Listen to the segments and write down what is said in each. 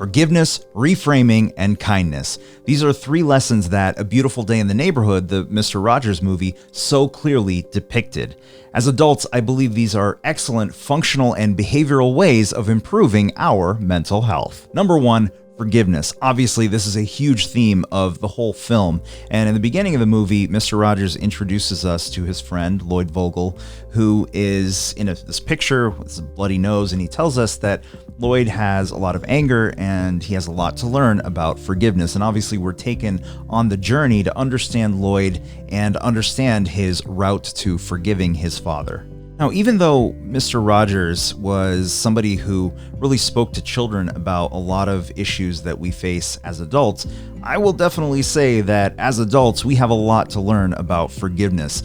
Forgiveness, reframing, and kindness. These are 3 lessons that A Beautiful Day in the Neighborhood, the Mr. Rogers movie, so clearly depicted. As adults, I believe these are excellent functional and behavioral ways of improving our mental health. Number 1, forgiveness. Obviously, this is a huge theme of the whole film. And in the beginning of the movie, Mr. Rogers introduces us to his friend, Lloyd Vogel, who is in this picture with a bloody nose. And he tells us that Lloyd has a lot of anger and he has a lot to learn about forgiveness. And obviously, we're taken on the journey to understand Lloyd and understand his route to forgiving his father. Now, even though Mr. Rogers was somebody who really spoke to children about a lot of issues that we face as adults, I will definitely say that as adults, we have a lot to learn about forgiveness.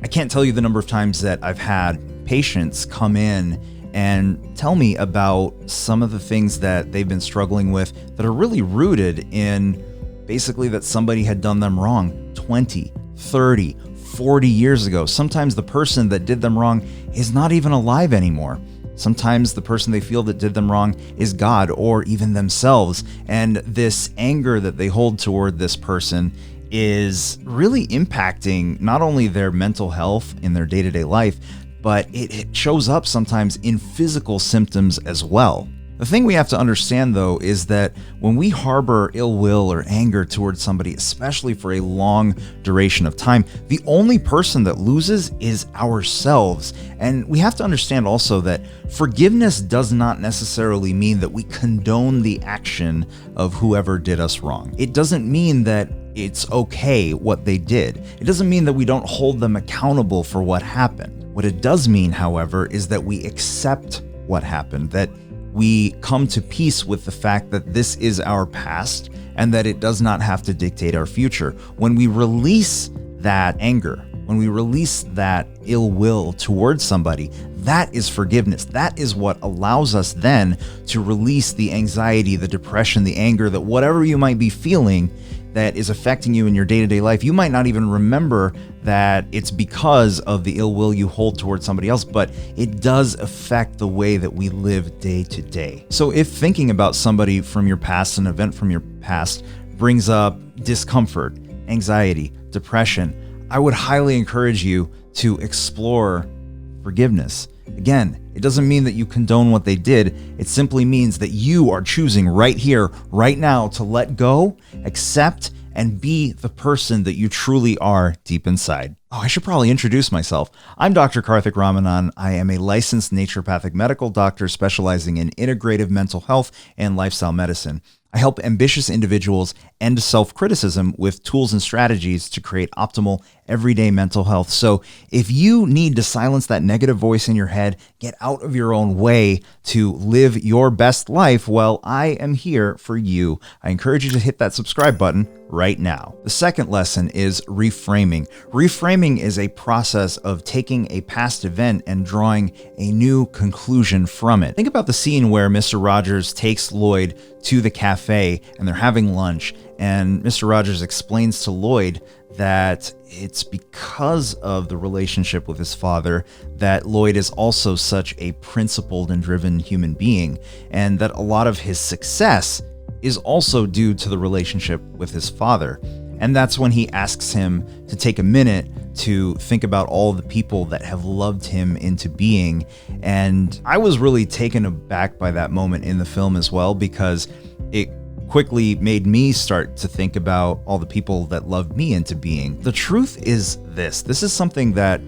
I can't tell you the number of times that I've had patients come in and tell me about some of the things that they've been struggling with that are really rooted in basically that somebody had done them wrong 20, 30, 40 years ago. Sometimes the person that did them wrong is not even alive anymore. Sometimes the person they feel that did them wrong is God or even themselves. And this anger that they hold toward this person is really impacting not only their mental health in their day-to-day life, but it shows up sometimes in physical symptoms as well. The thing we have to understand, though, is that when we harbor ill will or anger towards somebody, especially for a long duration of time, the only person that loses is ourselves. And we have to understand also that forgiveness does not necessarily mean that we condone the action of whoever did us wrong. It doesn't mean that it's okay what they did. It doesn't mean that we don't hold them accountable for what happened. What it does mean, however, is that we accept what happened, that we come to peace with the fact that this is our past and that it does not have to dictate our future. When we release that anger, when we release that ill will towards somebody, that is forgiveness. That is what allows us then to release the anxiety, the depression, the anger, that whatever you might be feeling that is affecting you in your day-to-day life, you might not even remember that it's because of the ill will you hold towards somebody else, but it does affect the way that we live day to day. So if thinking about somebody from your past, an event from your past, brings up discomfort, anxiety, depression, I would highly encourage you to explore forgiveness. Again, it doesn't mean that you condone what they did. It simply means that you are choosing right here, right now, to let go, accept, and be the person that you truly are deep inside. Oh, I should probably introduce myself. I'm Dr. Karthik Ramanan. I am a licensed naturopathic medical doctor specializing in integrative mental health and lifestyle medicine. I help ambitious individuals end self-criticism with tools and strategies to create optimal everyday mental health. So if you need to silence that negative voice in your head, get out of your own way to live your best life, well, I am here for you. I encourage you to hit that subscribe button right now. The second lesson is reframing. Reframing is a process of taking a past event and drawing a new conclusion from it. Think about the scene where Mr. Rogers takes Lloyd to the cafe and they're having lunch, and Mr. Rogers explains to Lloyd that it's because of the relationship with his father that Lloyd is also such a principled and driven human being, and that a lot of his success is also due to the relationship with his father. And that's when he asks him to take a minute to think about all the people that have loved him into being. And I was really taken aback by that moment in the film as well, because it quickly made me start to think about all the people that loved me into being. The truth is this is something that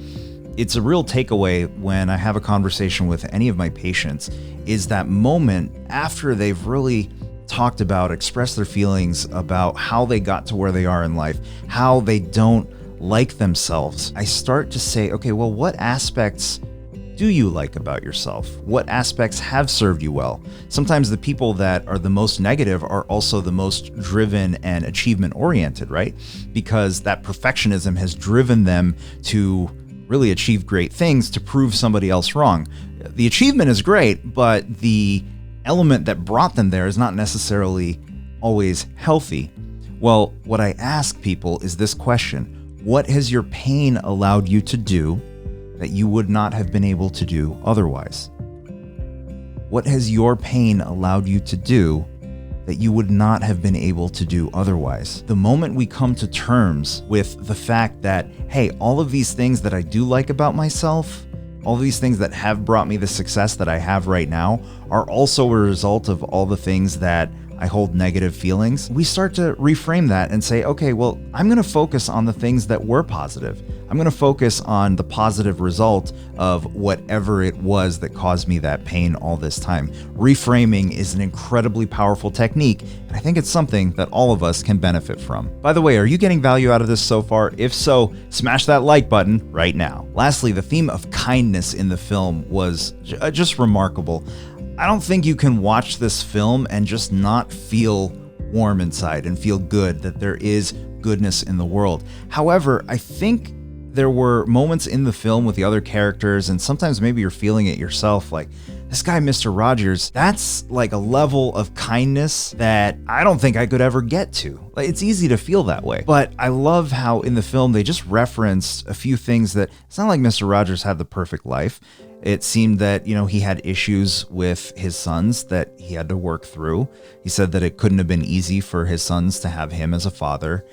it's a real takeaway when I have a conversation with any of my patients, is that moment after they've really talked about, expressed their feelings about how they got to where they are in life, how they don't like themselves. I start to say, okay, well, what aspects do you like about yourself? What aspects have served you well? Sometimes the people that are the most negative are also the most driven and achievement oriented, right? Because that perfectionism has driven them to really achieve great things to prove somebody else wrong. The achievement is great, but the element that brought them there is not necessarily always healthy. Well, what I ask people is this question: what has your pain allowed you to do that you would not have been able to do otherwise? What has your pain allowed you to do that you would not have been able to do otherwise. The moment we come to terms with the fact that, hey, all of these things that I do like about myself, all of these things that have brought me the success that I have right now are also a result of all the things that I hold negative feelings, we start to reframe that and say, okay, well, I'm going to focus on the things that were positive. I'm going to focus on the positive result of whatever it was that caused me that pain all this time. Reframing is an incredibly powerful technique, and I think it's something that all of us can benefit from. By the way, are you getting value out of this so far? If so, smash that like button right now. Lastly, the theme of kindness in the film was just remarkable. I don't think you can watch this film and just not feel warm inside and feel good that there is goodness in the world. However, I think there were moments in the film with the other characters, and sometimes maybe you're feeling it yourself, like, this guy, Mr. Rogers, that's like a level of kindness that I don't think I could ever get to. Like, it's easy to feel that way. But I love how in the film they just referenced a few things that it's not like Mr. Rogers had the perfect life. It seemed that, he had issues with his sons that he had to work through. He said that it couldn't have been easy for his sons to have him as a father.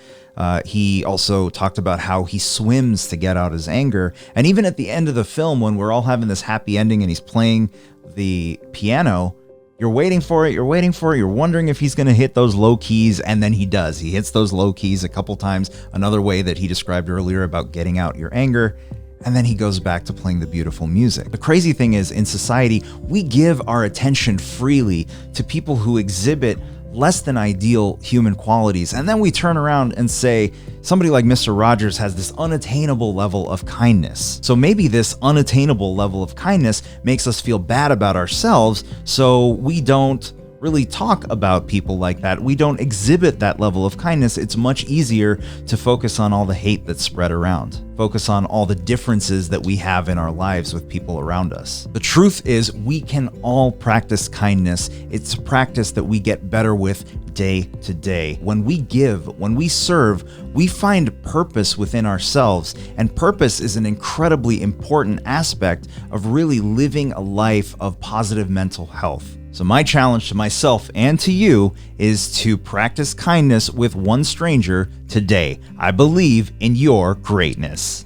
He also talked about how he swims to get out his anger. And even at the end of the film, when we're all having this happy ending and he's playing the piano, you're waiting for it, you're wondering if he's going to hit those low keys, and then he does. He hits those low keys a couple times, another way that he described earlier about getting out your anger. And then he goes back to playing the beautiful music. The crazy thing is, in society, we give our attention freely to people who exhibit less than ideal human qualities. And then we turn around and say, somebody like Mr. Rogers has this unattainable level of kindness. So maybe this unattainable level of kindness makes us feel bad about ourselves, so we don't really talk about people like that. We don't exhibit that level of kindness. It's much easier to focus on all the hate that's spread around. Focus on all the differences that we have in our lives with people around us. The truth is, we can all practice kindness. It's a practice that we get better with day to day. When we give, when we serve, we find purpose within ourselves. And purpose is an incredibly important aspect of really living a life of positive mental health. So my challenge to myself and to you is to practice kindness with one stranger today. I believe in your greatness.